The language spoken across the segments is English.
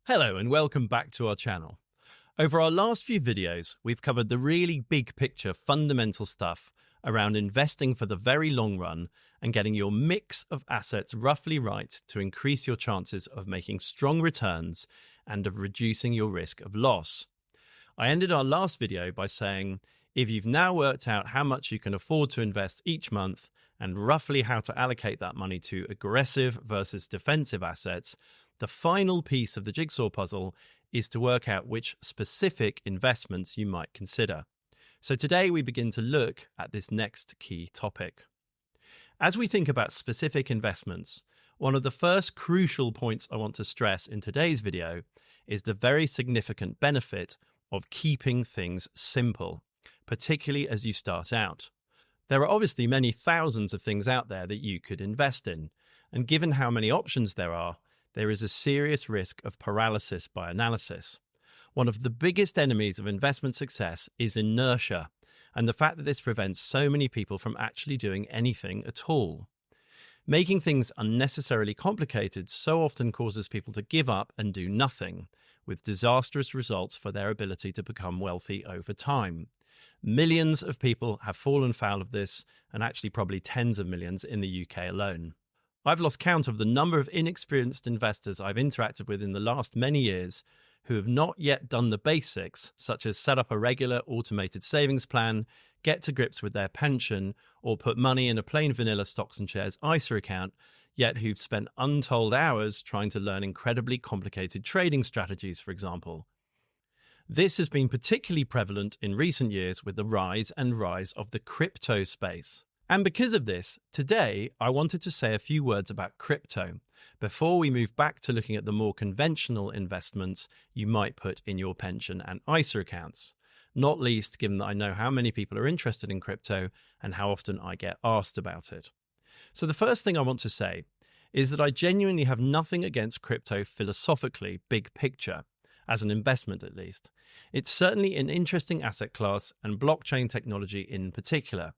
Hello and welcome back to our channel. Over our last few videos, we've covered the really big picture fundamental stuff around investing for the very long run and getting your mix of assets roughly right to increase your chances of making strong returns and of reducing your risk of loss. I ended our last video by saying, if you've now worked out how much you can afford to invest each month and roughly how to allocate that money to aggressive versus defensive assets, the final piece of the jigsaw puzzle is to work out which specific investments you might consider. So today we begin to look at this next key topic. As we think about specific investments, one of the first crucial points I want to stress in today's video is the very significant benefit of keeping things simple, particularly as you start out. There are obviously many thousands of things out there that you could invest in, and given how many options there is a serious risk of paralysis by analysis. One of the biggest enemies of investment success is inertia, and the fact that this prevents so many people from actually doing anything at all. Making things unnecessarily complicated so often causes people to give up and do nothing, with disastrous results for their ability to become wealthy over time. Millions of people have fallen foul of this, and actually probably tens of millions in the UK alone. I've lost count of the number of inexperienced investors I've interacted with in the last many years who have not yet done the basics, such as set up a regular automated savings plan, get to grips with their pension, or put money in a plain vanilla stocks and shares ISA account, yet who've spent untold hours trying to learn incredibly complicated trading strategies, for example. This has been particularly prevalent in recent years with the rise of the crypto space. And because of this, today I wanted to say a few words about crypto before we move back to looking at the more conventional investments you might put in your pension and ISA accounts, not least given that I know how many people are interested in crypto and how often I get asked about it. So the first thing I want to say is that I genuinely have nothing against crypto philosophically, big picture, as an investment at least. It's certainly an interesting asset class and blockchain technology in particular.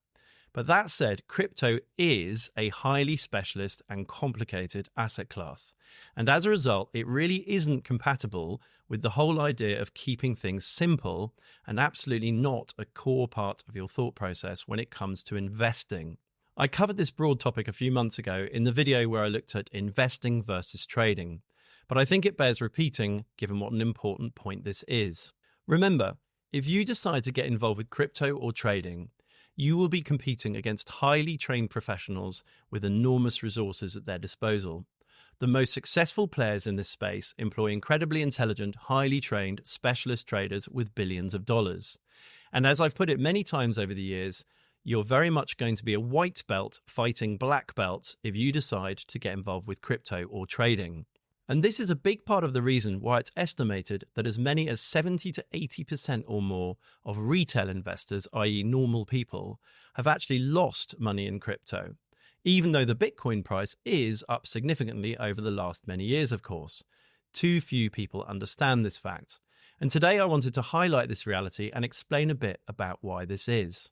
But that said, crypto is a highly specialist and complicated asset class. And as a result, it really isn't compatible with the whole idea of keeping things simple and absolutely not a core part of your thought process when it comes to investing. I covered this broad topic a few months ago in the video where I looked at investing versus trading. But I think it bears repeating given what an important point this is. Remember, if you decide to get involved with crypto or trading, you will be competing against highly trained professionals with enormous resources at their disposal. The most successful players in this space employ incredibly intelligent, highly trained specialist traders with billions of dollars. And as I've put it many times over the years, you're very much going to be a white belt fighting black belts if you decide to get involved with crypto or trading. And this is a big part of the reason why it's estimated that as many as 70 to 80% or more of retail investors, i.e. normal people, have actually lost money in crypto, even though the Bitcoin price is up significantly over the last many years, of course. Too few people understand this fact. And today I wanted to highlight this reality and explain a bit about why this is.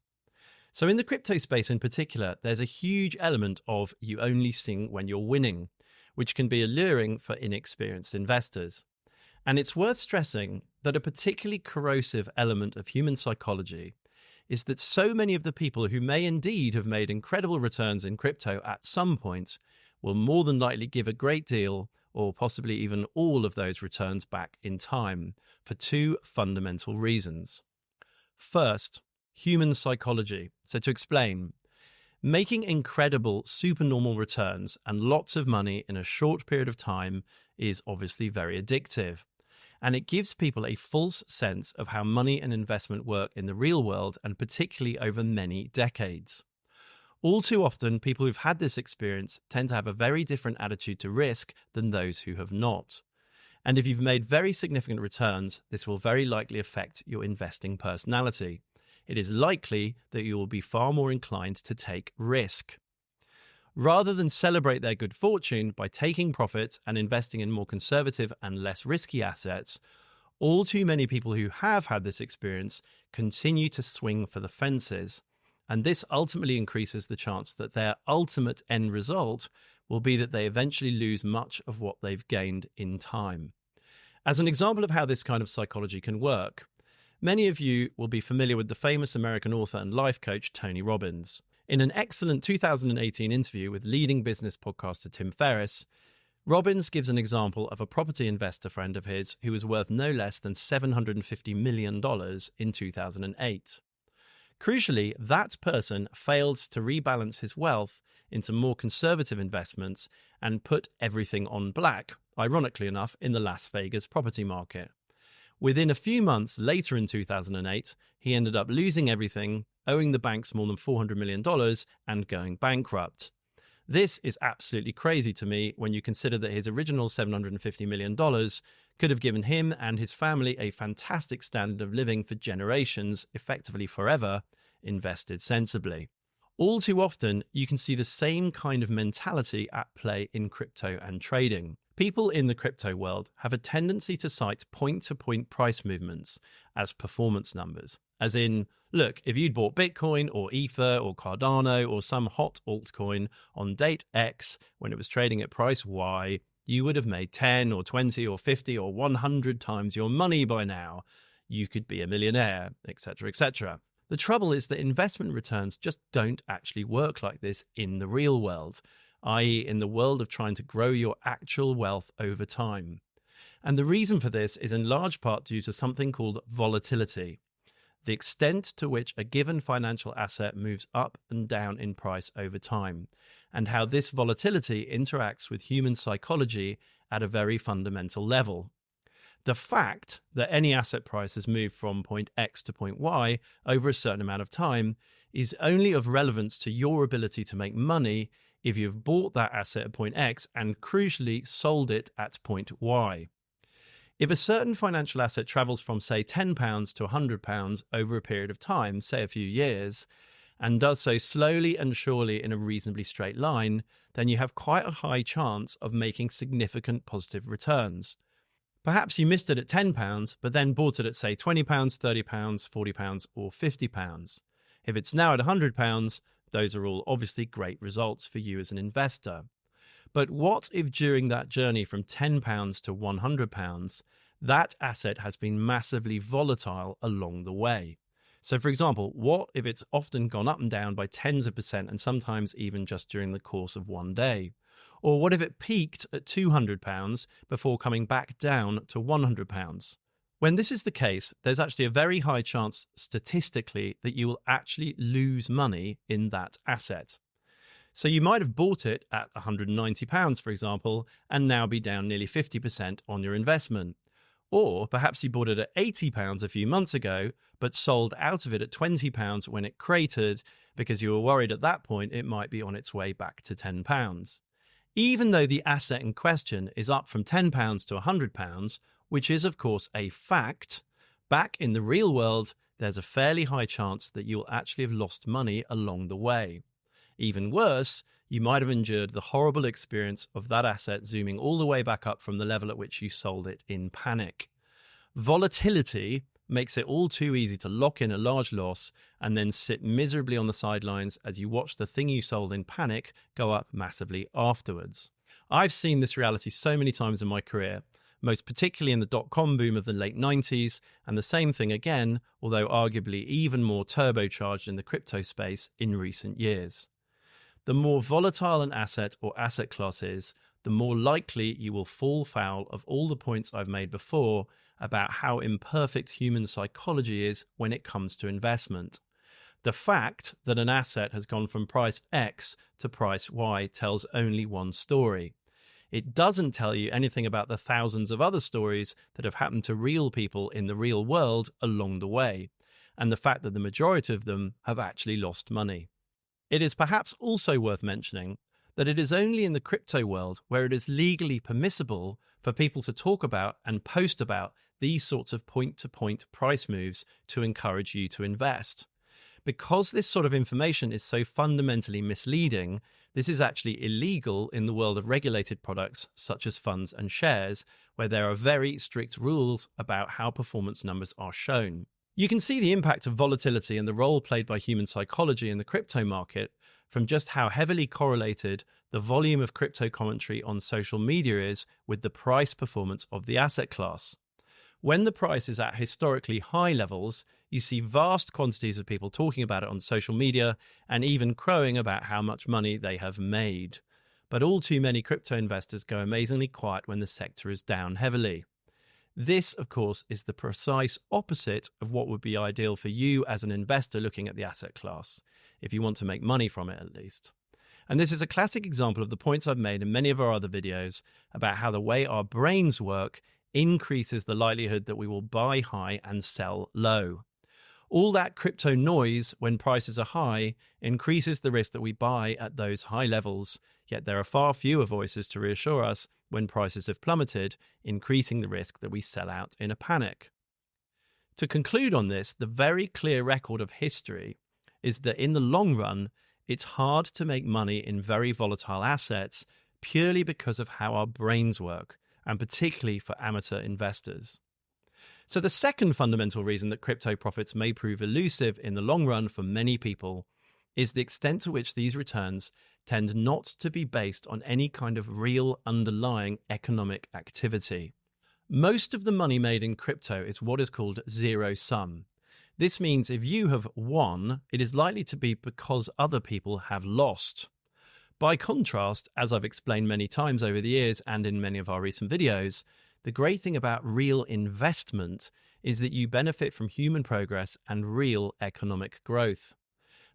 So in the crypto space in particular, there's a huge element of you only sing when you're winning, which can be alluring for inexperienced investors. And it's worth stressing that a particularly corrosive element of human psychology is that so many of the people who may indeed have made incredible returns in crypto at some point will more than likely give a great deal or possibly even all of those returns back in time for two fundamental reasons. First, human psychology. So to explain, making incredible supernormal returns and lots of money in a short period of time is obviously very addictive. And it gives people a false sense of how money and investment work in the real world, and particularly over many decades. All too often, people who've had this experience tend to have a very different attitude to risk than those who have not. And if you've made very significant returns, this will very likely affect your investing personality. It is likely that you will be far more inclined to take risk. Rather than celebrate their good fortune by taking profits and investing in more conservative and less risky assets, all too many people who have had this experience continue to swing for the fences. And this ultimately increases the chance that their ultimate end result will be that they eventually lose much of what they've gained in time. As an example of how this kind of psychology can work, many of you will be familiar with the famous American author and life coach Tony Robbins. In an excellent 2018 interview with leading business podcaster Tim Ferriss, Robbins gives an example of a property investor friend of his who was worth no less than $750 million in 2008. Crucially, that person failed to rebalance his wealth into more conservative investments and put everything on black, ironically enough, in the Las Vegas property market. Within a few months later in 2008, he ended up losing everything, owing the banks more than $400 million and going bankrupt. This is absolutely crazy to me when you consider that his original $750 million could have given him and his family a fantastic standard of living for generations, effectively forever, invested sensibly. All too often, you can see the same kind of mentality at play in crypto and trading. People in the crypto world have a tendency to cite point-to-point price movements as performance numbers. As in, look, if you'd bought Bitcoin or Ether or Cardano or some hot altcoin on date X when it was trading at price Y, you would have made 10 or 20 or 50 or 100 times your money by now. You could be a millionaire, etc., etc. The trouble is that investment returns just don't actually work like this in the real world, i.e. in the world of trying to grow your actual wealth over time. And the reason for this is in large part due to something called volatility, the extent to which a given financial asset moves up and down in price over time, and how this volatility interacts with human psychology at a very fundamental level. The fact that any asset price has moved from point X to point Y over a certain amount of time is only of relevance to your ability to make money if you've bought that asset at point X and crucially sold it at point Y. If a certain financial asset travels from, say, £10 to £100 over a period of time, say a few years, and does so slowly and surely in a reasonably straight line, then you have quite a high chance of making significant positive returns. Perhaps you missed it at £10, but then bought it at, say, £20, £30, £40, or £50. If it's now at £100, those are all obviously great results for you as an investor. But what if during that journey from £10 to £100, that asset has been massively volatile along the way? So, for example, what if it's often gone up and down by tens of percent and sometimes even just during the course of one day? Or what if it peaked at £200 before coming back down to £100? When this is the case, there's actually a very high chance statistically that you will actually lose money in that asset. So you might have bought it at £190, for example, and now be down nearly 50% on your investment. Or perhaps you bought it at £80 a few months ago, but sold out of it at £20 when it cratered because you were worried at that point it might be on its way back to £10. Even though the asset in question is up from £10 to £100, which is of course a fact, back in the real world, there's a fairly high chance that you'll actually have lost money along the way. Even worse, you might have endured the horrible experience of that asset zooming all the way back up from the level at which you sold it in panic. Volatility makes it all too easy to lock in a large loss and then sit miserably on the sidelines as you watch the thing you sold in panic go up massively afterwards. I've seen this reality so many times in my career, most particularly in the dot-com boom of the late 90s, and the same thing again, although arguably even more turbocharged in the crypto space in recent years. The more volatile an asset or asset class is, the more likely you will fall foul of all the points I've made before about how imperfect human psychology is when it comes to investment. The fact that an asset has gone from price X to price Y tells only one story. It doesn't tell you anything about the thousands of other stories that have happened to real people in the real world along the way, and the fact that the majority of them have actually lost money. It is perhaps also worth mentioning that it is only in the crypto world where it is legally permissible for people to talk about and post about these sorts of point-to-point price moves to encourage you to invest. Because this sort of information is so fundamentally misleading, this is actually illegal in the world of regulated products such as funds and shares, where there are very strict rules about how performance numbers are shown. You can see the impact of volatility and the role played by human psychology in the crypto market from just how heavily correlated the volume of crypto commentary on social media is with the price performance of the asset class. When the price is at historically high levels, you see vast quantities of people talking about it on social media and even crowing about how much money they have made. But all too many crypto investors go amazingly quiet when the sector is down heavily. This, of course, is the precise opposite of what would be ideal for you as an investor looking at the asset class, if you want to make money from it at least. And this is a classic example of the points I've made in many of our other videos about how the way our brains work increases the likelihood that we will buy high and sell low. All that crypto noise when prices are high increases the risk that we buy at those high levels, yet there are far fewer voices to reassure us when prices have plummeted, increasing the risk that we sell out in a panic. To conclude on this, the very clear record of history is that in the long run, it's hard to make money in very volatile assets purely because of how our brains work, and particularly for amateur investors. So the second fundamental reason that crypto profits may prove elusive in the long run for many people is the extent to which these returns tend not to be based on any kind of real underlying economic activity. Most of the money made in crypto is what is called zero sum. This means if you have won, it is likely to be because other people have lost. By contrast, as I've explained many times over the years and in many of our recent videos, the great thing about real investment is that you benefit from human progress and real economic growth.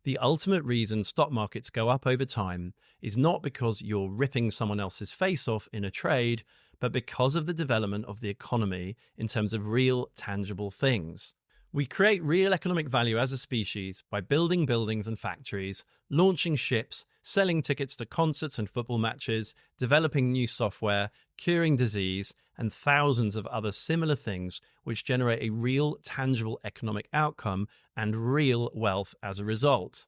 The ultimate reason stock markets go up over time is not because you're ripping someone else's face off in a trade, but because of the development of the economy in terms of real, tangible things. We create real economic value as a species by building buildings and factories, launching ships, selling tickets to concerts and football matches, developing new software, curing disease, and thousands of other similar things which generate a real, tangible economic outcome and real wealth as a result.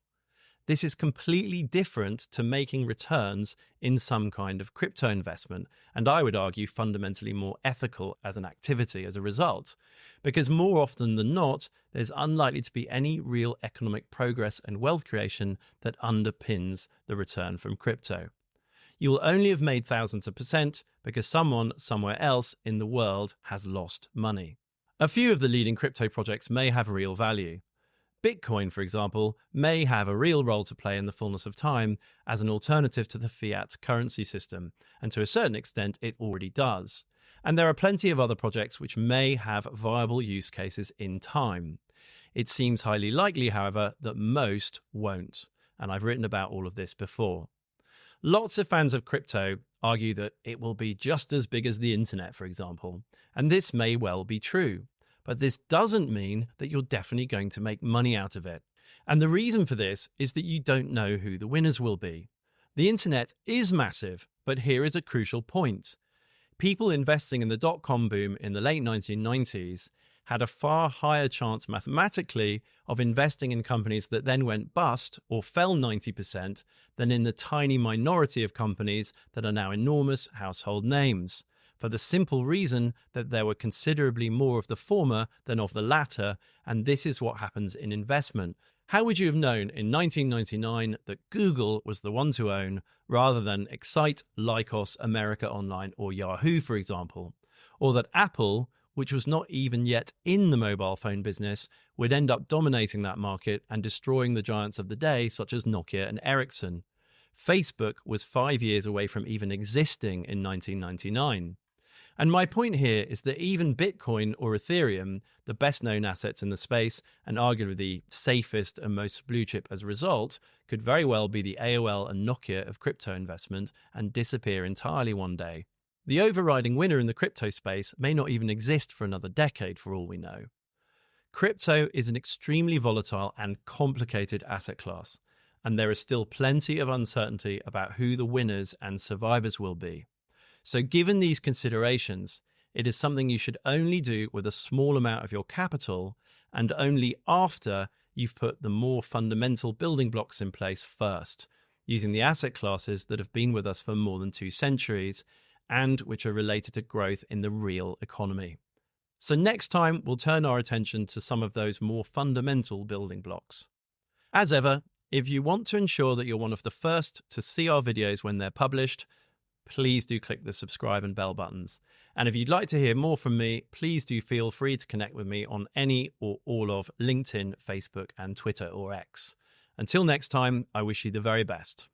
This is completely different to making returns in some kind of crypto investment, and I would argue fundamentally more ethical as an activity as a result, because more often than not, there's unlikely to be any real economic progress and wealth creation that underpins the return from crypto. You will only have made thousands of percent because someone somewhere else in the world has lost money. A few of the leading crypto projects may have real value. Bitcoin, for example, may have a real role to play in the fullness of time as an alternative to the fiat currency system, and to a certain extent it already does. And there are plenty of other projects which may have viable use cases in time. It seems highly likely, however, that most won't, and I've written about all of this before. Lots of fans of crypto argue that it will be just as big as the internet, for example, and this may well be true. But this doesn't mean that you're definitely going to make money out of it. And the reason for this is that you don't know who the winners will be. The internet is massive, but here is a crucial point. People investing in the dot-com boom in the late 1990s had a far higher chance mathematically of investing in companies that then went bust or fell 90% than in the tiny minority of companies that are now enormous household names, for the simple reason that there were considerably more of the former than of the latter, and this is what happens in investment. How would you have known in 1999 that Google was the one to own rather than Excite, Lycos, America Online, or Yahoo, for example? Or that Apple, which was not even yet in the mobile phone business, would end up dominating that market and destroying the giants of the day, such as Nokia and Ericsson? Facebook was 5 years away from even existing in 1999. And my point here is that even Bitcoin or Ethereum, the best known assets in the space and arguably the safest and most blue chip as a result, could very well be the AOL and Nokia of crypto investment and disappear entirely one day. The overriding winner in the crypto space may not even exist for another decade for all we know. Crypto is an extremely volatile and complicated asset class, and there is still plenty of uncertainty about who the winners and survivors will be. So given these considerations, it is something you should only do with a small amount of your capital and only after you've put the more fundamental building blocks in place first, using the asset classes that have been with us for more than 2 centuries and which are related to growth in the real economy. So next time, we'll turn our attention to some of those more fundamental building blocks. As ever, If you want to ensure that you're one of the first to see our videos when they're published, please do click the subscribe and bell buttons. And if you'd like to hear more from me, please do feel free to connect with me on any or all of LinkedIn, Facebook, and Twitter or X. Until next time, I wish you the very best.